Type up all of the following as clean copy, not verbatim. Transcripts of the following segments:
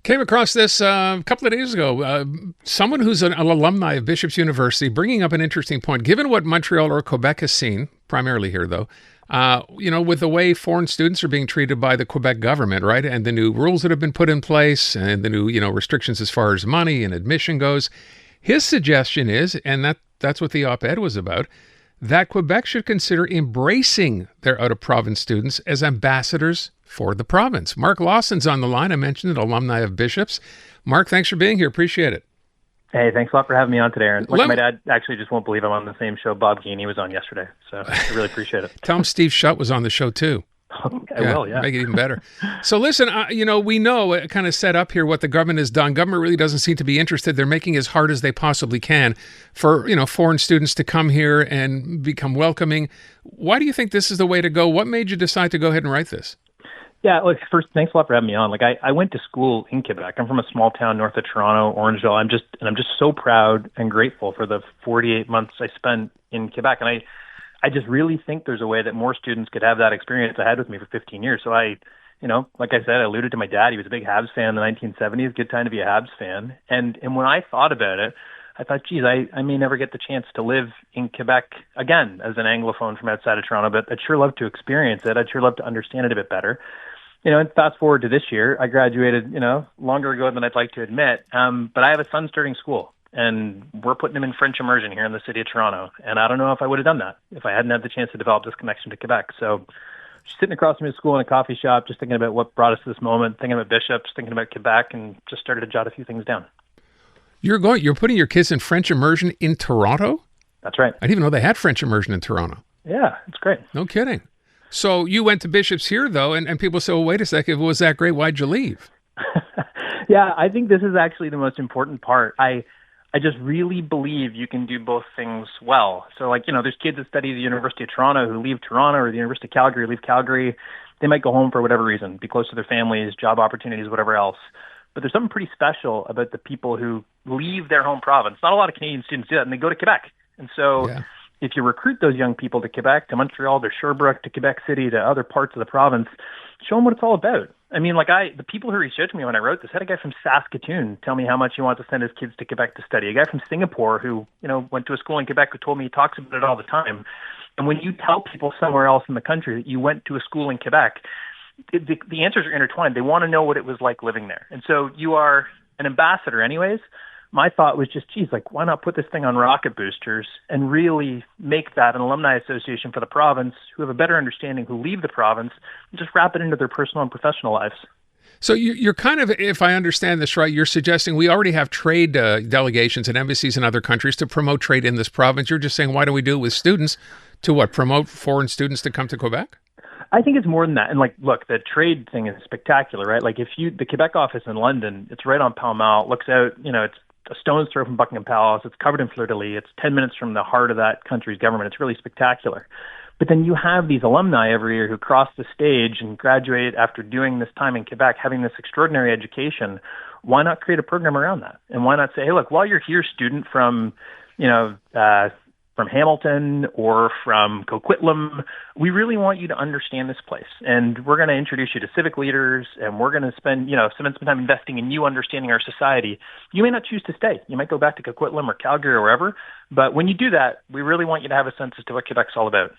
Came across this a couple of days ago. Someone who's an alumni of Bishop's University bringing up an interesting point. Given what Montreal or Quebec has seen, primarily here though, with the way foreign students are being treated by the Quebec government, right, and the new rules that have been put in place, and the new, restrictions as far as money and admission goes, his suggestion is, and that's what the op-ed was about, that Quebec should consider embracing their out-of-province students as ambassadors for the province. Mark Lawson's on the line. I mentioned it, alumni of Bishop's. Mark, thanks for being here. Appreciate it. Hey, thanks a lot for having me on today, Aaron. My dad actually just won't believe I'm on the same show Bob Gainey was on yesterday, so I really appreciate it. Tell him Steve Schutt was on the show too. I will, yeah. Make it even better. So listen, we know it kind of set up here what the government has done. Government really doesn't seem to be interested. They're making as hard as they possibly can for, foreign students to come here and become welcoming. Why do you think this is the way to go? What made you decide to go ahead and write this? Yeah, look, first, thanks a lot for having me on. I went to school in Quebec. I'm from a small town north of Toronto, Orangeville. I'm just so proud and grateful for the 48 months I spent in Quebec. And I just really think there's a way that more students could have that experience I had with me for 15 years. So like I said, I alluded to my dad. He was a big Habs fan in the 1970s. Good time to be a Habs fan. And when I thought about it, I thought, geez, I may never get the chance to live in Quebec again as an Anglophone from outside of Toronto, but I'd sure love to experience it. I'd sure love to understand it a bit better. And fast forward to this year, I graduated, longer ago than I'd like to admit. But I have a son starting school, and we're putting him in French immersion here in the city of Toronto. And I don't know if I would have done that if I hadn't had the chance to develop this connection to Quebec. So just sitting across from his school in a coffee shop, just thinking about what brought us to this moment, thinking about Bishop's, thinking about Quebec, and just started to jot a few things down. You're putting your kids in French immersion in Toronto? That's right. I didn't even know they had French immersion in Toronto. Yeah, it's great. No kidding. So you went to Bishop's here, though, and people say, well, wait a second, if it was that great, why'd you leave? Yeah, I think this is actually the most important part. I just really believe you can do both things well. So, there's kids that study at the University of Toronto who leave Toronto, or the University of Calgary, leave Calgary. They might go home for whatever reason, be close to their families, job opportunities, whatever else. But there's something pretty special about the people who leave their home province. Not a lot of Canadian students do that, and they go to Quebec. And so if you recruit those young people to Quebec, to Montreal, to Sherbrooke, to Quebec City, to other parts of the province, show them what it's all about. I mean, the people who reached out to me when I wrote this, I had a guy from Saskatoon tell me how much he wanted to send his kids to Quebec to study. A guy from Singapore who, went to a school in Quebec who told me he talks about it all the time. And when you tell people somewhere else in the country that you went to a school in Quebec, the answers are intertwined. They want to know what it was like living there. And so you are an ambassador anyways. My thought was just, geez, why not put this thing on rocket boosters and really make that an alumni association for the province who have a better understanding, who leave the province, and just wrap it into their personal and professional lives. So you're kind of, if I understand this right, you're suggesting we already have trade delegations and embassies in other countries to promote trade in this province. You're just saying, why don't we do it with students to promote foreign students to come to Quebec? I think it's more than that. And look, the trade thing is spectacular, right? The Quebec office in London, it's right on Pall Mall. It looks out, it's a stone's throw from Buckingham Palace. It's covered in fleur-de-lis. It's 10 minutes from the heart of that country's government. It's really spectacular. But then you have these alumni every year who cross the stage and graduate after doing this time in Quebec, having this extraordinary education. Why not create a program around that? And why not say, hey, look, while you're here, student from Hamilton or from Coquitlam, we really want you to understand this place. And we're going to introduce you to civic leaders, and we're going to spend some time investing in you understanding our society. You may not choose to stay. You might go back to Coquitlam or Calgary or wherever. But when you do that, we really want you to have a sense as to what Quebec's all about.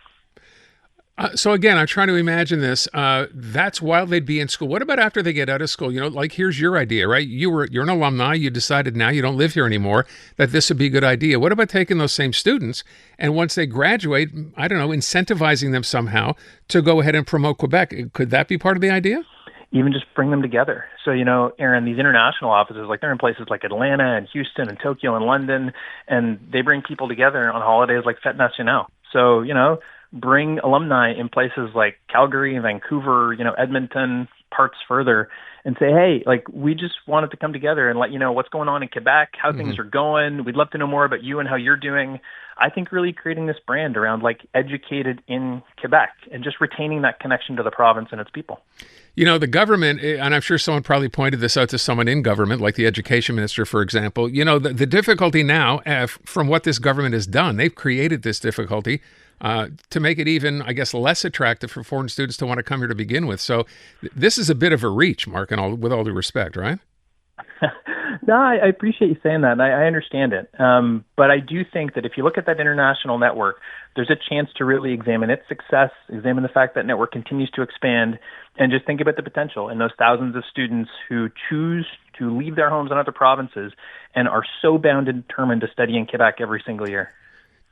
So again, I'm trying to imagine this. That's while they'd be in school. What about after they get out of school? Here's your idea, right? You're an alumni. You decided now you don't live here anymore, that this would be a good idea. What about taking those same students and once they graduate, I don't know, incentivizing them somehow to go ahead and promote Quebec? Could that be part of the idea? Even just bring them together. So, Aaron, these international offices, they're in places like Atlanta and Houston and Tokyo and London, and they bring people together on holidays like Fête Nationale. So, bring alumni in places like Calgary, Vancouver, Edmonton, parts further, and say, hey, we just wanted to come together and let you know what's going on in Quebec, how things are going. We'd love to know more about you and how you're doing. I think really creating this brand around educated in Quebec and just retaining that connection to the province and its people. The government, and I'm sure someone probably pointed this out to someone in government, like the education minister, for example, the difficulty now from what this government has done, they've created this difficulty to make it even, I guess, less attractive for foreign students to want to come here to begin with. So this is a bit of a reach, Mark, with all due respect, right? No, I appreciate you saying that, and I understand it. But I do think that if you look at that international network, there's a chance to really examine its success, examine the fact that network continues to expand, and just think about the potential in those thousands of students who choose to leave their homes in other provinces and are so bound and determined to study in Quebec every single year.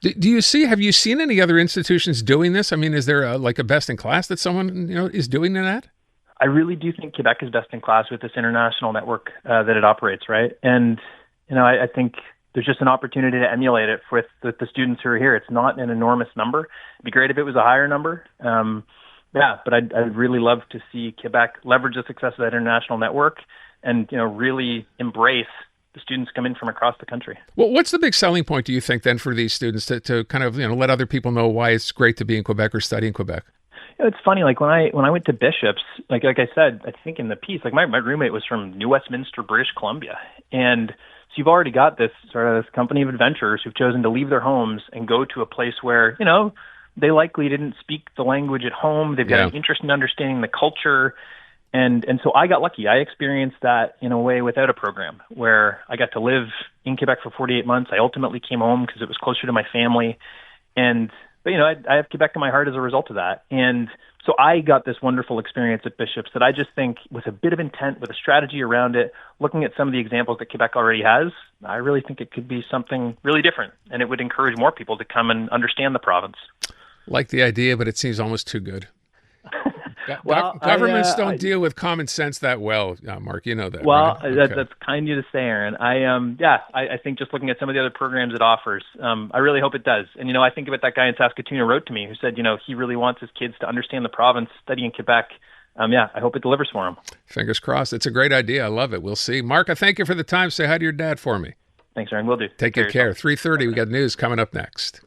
Have you seen any other institutions doing this? I mean, is there like a best in class that someone, is doing that? I really do think Quebec is best in class with this international network that it operates, right? And, I think there's just an opportunity to emulate it with the students who are here. It's not an enormous number. It'd be great if it was a higher number. But I'd really love to see Quebec leverage the success of that international network and, really embrace the students come in from across the country. Well, what's the big selling point, do you think, then, for these students to kind of, let other people know why it's great to be in Quebec or study in Quebec? It's funny, like when I went to Bishop's, like I said, I think in the piece, like my roommate was from New Westminster, British Columbia. And so you've already got this sort of this company of adventurers who've chosen to leave their homes and go to a place where, they likely didn't speak the language at home. They've got an interest in understanding the culture. And so I got lucky. I experienced that in a way without a program where I got to live in Quebec for 48 months. I ultimately came home because it was closer to my family. But I have Quebec in my heart as a result of that. And so I got this wonderful experience at Bishop's that I just think with a bit of intent, with a strategy around it, looking at some of the examples that Quebec already has, I really think it could be something really different. And it would encourage more people to come and understand the province. Like the idea, but it seems almost too good. Governments don't deal with common sense that well, Mark. You know that. Well, right? Okay. That's kind of you to say, Aaron. I think just looking at some of the other programs it offers, I really hope it does. And I think about that guy in Saskatoon who wrote to me who said, he really wants his kids to understand the province, study in Quebec. I hope it delivers for him. Fingers crossed. It's a great idea. I love it. We'll see. Mark, I thank you for the time. Say hi to your dad for me. Thanks, Aaron. Will do. Take good care. 3:30. We got news coming up next.